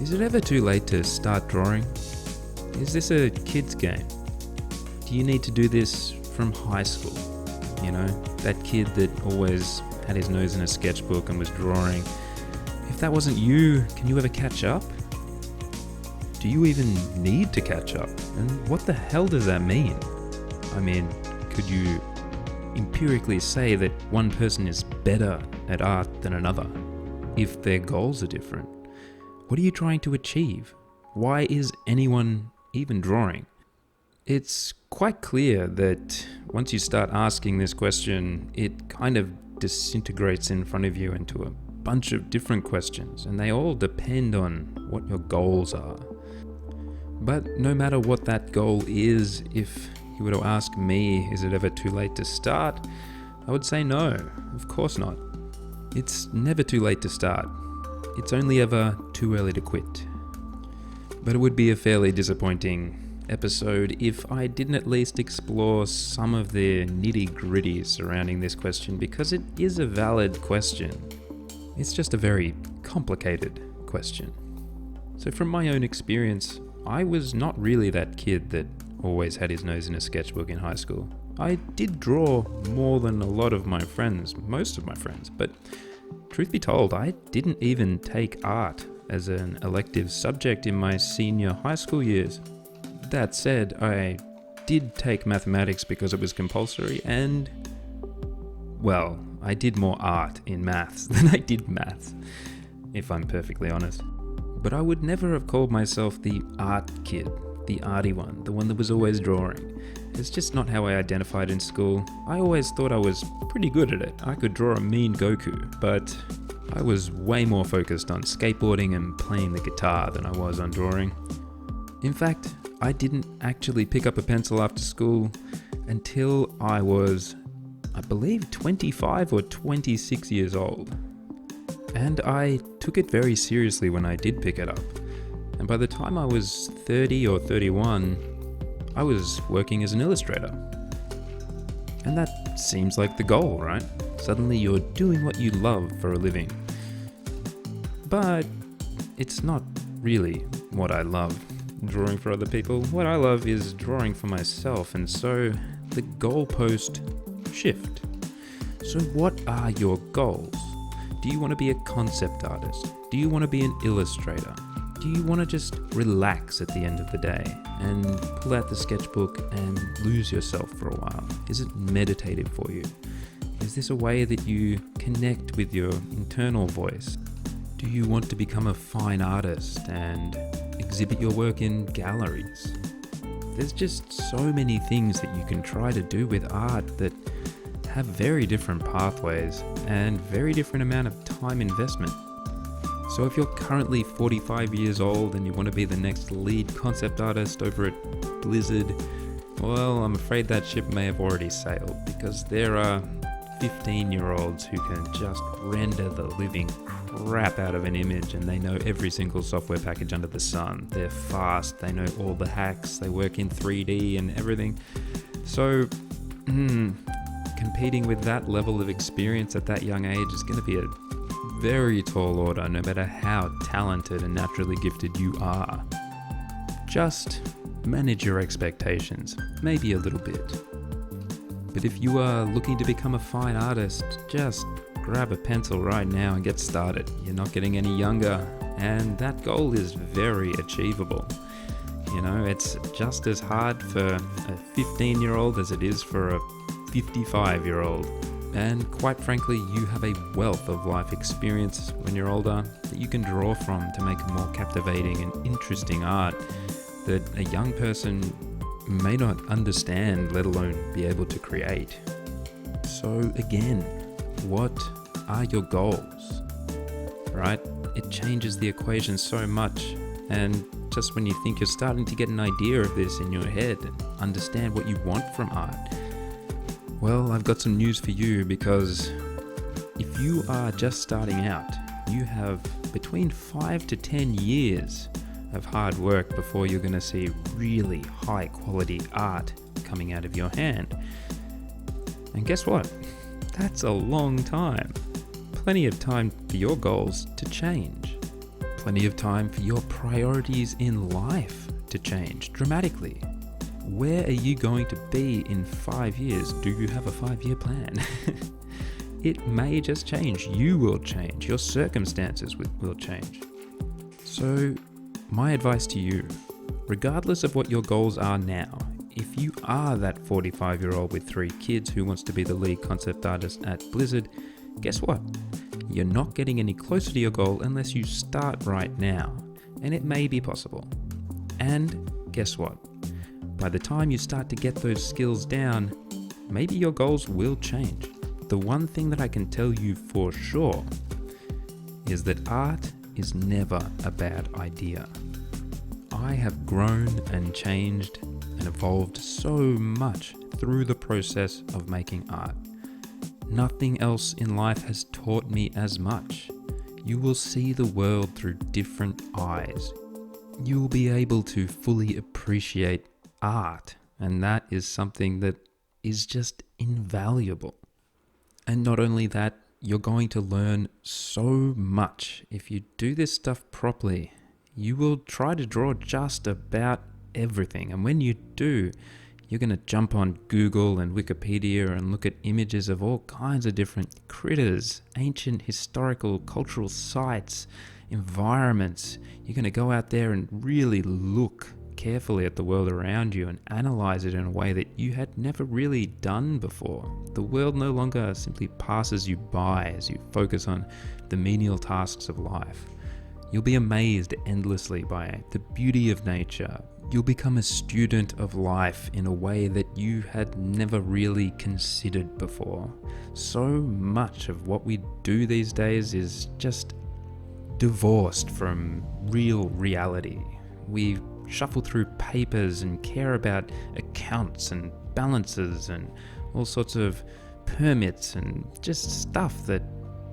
Is it ever too late to start drawing? Is this a kid's game? Do you need to do this from high school? You know, that kid that always had his nose in a sketchbook and was drawing. If that wasn't you, can you ever catch up? Do you even need to catch up? And what the hell does that mean? I mean, could you empirically say that one person is better at art than another if their goals are different? What are you trying to achieve? Why is anyone even drawing? It's quite clear that once you start asking this question, it kind of disintegrates in front of you into a bunch of different questions, and they all depend on what your goals are. But no matter what that goal is, if you were to ask me, is it ever too late to start? I would say no, of course not. It's never too late to start. It's only ever too early to quit. But it would be a fairly disappointing episode if I didn't at least explore some of the nitty-gritty surrounding this question, because it is a valid question. It's just a very complicated question. So from my own experience, I was not really that kid that always had his nose in a sketchbook in high school. I did draw more than a lot of my friends, most of my friends, but truth be told, I didn't even take art as an elective subject in my senior high school years. That said, I did take mathematics because it was compulsory, and, well, I did more art in maths than I did maths, if I'm perfectly honest. But I would never have called myself the art kid, the arty one, the one that was always drawing. It's just not how I identified in school. I always thought I was pretty good at it. I could draw a mean Goku, but I was way more focused on skateboarding and playing the guitar than I was on drawing. In fact, I didn't actually pick up a pencil after school until I was, I believe, 25 or 26 years old. And I took it very seriously when I did pick it up. And by the time I was 30 or 31, I was working as an illustrator. And that seems like the goal, right? Suddenly you're doing what you love for a living. But it's not really what I love, drawing for other people. What I love is drawing for myself, and so the goalpost shift. So what are your goals? Do you want to be a concept artist? Do you want to be an illustrator? Do you want to just relax at the end of the day and pull out the sketchbook and lose yourself for a while? Is it meditative for you? Is this a way that you connect with your internal voice? Do you want to become a fine artist and exhibit your work in galleries? There's just so many things that you can try to do with art that have very different pathways and very different amount of time investment. So if you're currently 45 years old and you want to be the next lead concept artist over at Blizzard, well, I'm afraid that ship may have already sailed, because there are 15-year-olds who can just render the living crap out of an image, and they know every single software package under the sun. They're fast, they know all the hacks, they work in 3D and everything. So, competing with that level of experience at that young age is going to be a very tall order, no matter how talented and naturally gifted you are. Just manage your expectations, maybe a little bit. But if you are looking to become a fine artist, just grab a pencil right now and get started. You're not getting any younger, and that goal is very achievable. You know, it's just as hard for a 15-year-old as it is for a 55-year-old. And quite frankly, you have a wealth of life experience when you're older that you can draw from to make more captivating and interesting art that a young person may not understand, let alone be able to create. So again, what are your goals? Right? It changes the equation so much. And just when you think you're starting to get an idea of this in your head and understand what you want from art, well, I've got some news for you, because if you are just starting out, you have between 5 to 10 years of hard work before you're going to see really high quality art coming out of your hand. And guess what? That's a long time. Plenty of time for your goals to change. Plenty of time for your priorities in life to change dramatically. Where are you going to be in 5 years? Do you have a 5-year plan? It may just change. You will change. Your circumstances will change. So, my advice to you, regardless of what your goals are now, if you are that 45-year-old with 3 kids who wants to be the lead concept artist at Blizzard, guess what? You're not getting any closer to your goal unless you start right now, and it may be possible. And guess what? By the time you start to get those skills down, maybe your goals will change. The one thing that I can tell you for sure is that art is never a bad idea. I have grown and changed and evolved so much through the process of making art. Nothing else in life has taught me as much. You will see the world through different eyes. You will be able to fully appreciate art, and that is something that is just invaluable. And not only that, you're going to learn so much. If you do this stuff properly, you will try to draw just about everything. And when you do, you're going to jump on Google and Wikipedia and look at images of all kinds of different critters, ancient historical, cultural sites, environments. You're going to go out there and really look carefully at the world around you and analyze it in a way that you had never really done before. The world no longer simply passes you by as you focus on the menial tasks of life. You'll be amazed endlessly by the beauty of nature. You'll become a student of life in a way that you had never really considered before. So much of what we do these days is just divorced from real reality. We shuffle through papers and care about accounts and balances and all sorts of permits and just stuff that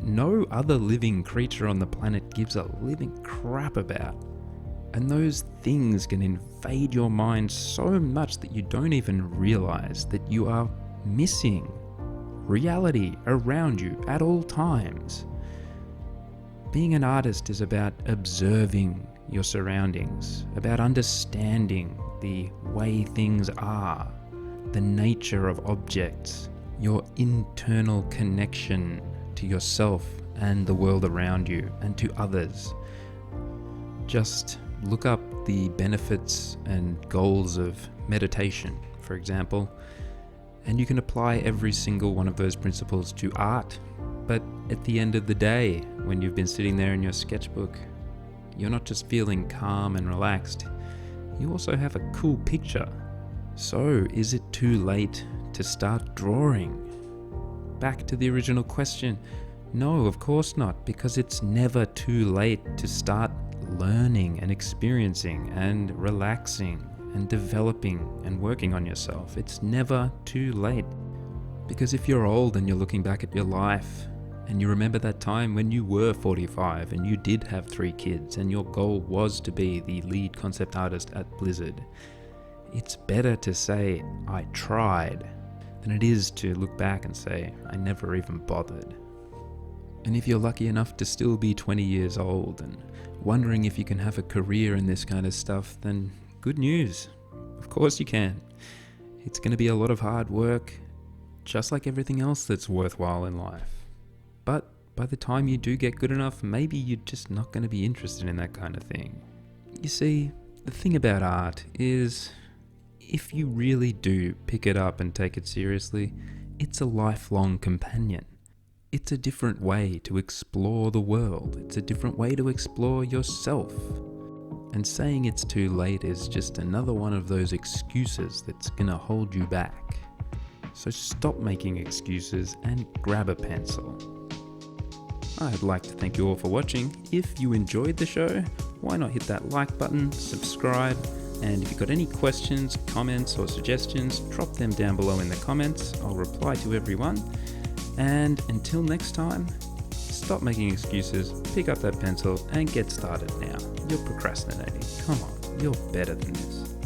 no other living creature on the planet gives a living crap about. And those things can invade your mind so much that you don't even realize that you are missing reality around you at all times. Being an artist is about observing your surroundings, about understanding the way things are, the nature of objects, your internal connection to yourself and the world around you and to others. Just look up the benefits and goals of meditation, for example, and you can apply every single one of those principles to art. But at the end of the day, when you've been sitting there in your sketchbook, you're not just feeling calm and relaxed, you also have a cool picture. So, is it too late to start drawing? Back to the original question. No, of course not, because it's never too late to start learning and experiencing and relaxing and developing and working on yourself. It's never too late. Because if you're old and you're looking back at your life and you remember that time when you were 45 and you did have 3 kids and your goal was to be the lead concept artist at Blizzard, it's better to say, I tried, than it is to look back and say, I never even bothered. And if you're lucky enough to still be 20 years old and wondering if you can have a career in this kind of stuff, then good news. Of course you can. It's going to be a lot of hard work, just like everything else that's worthwhile in life. But by the time you do get good enough, maybe you're just not going to be interested in that kind of thing. You see, the thing about art is, if you really do pick it up and take it seriously, it's a lifelong companion. It's a different way to explore the world. It's a different way to explore yourself. And saying it's too late is just another one of those excuses that's gonna hold you back. So stop making excuses and grab a pencil. I'd like to thank you all for watching. If you enjoyed the show, why not hit that like button, subscribe, and if you've got any questions, comments, or suggestions, drop them down below in the comments. I'll reply to everyone. And until next time, stop making excuses, pick up that pencil, and get started now. You're procrastinating. Come on, you're better than this.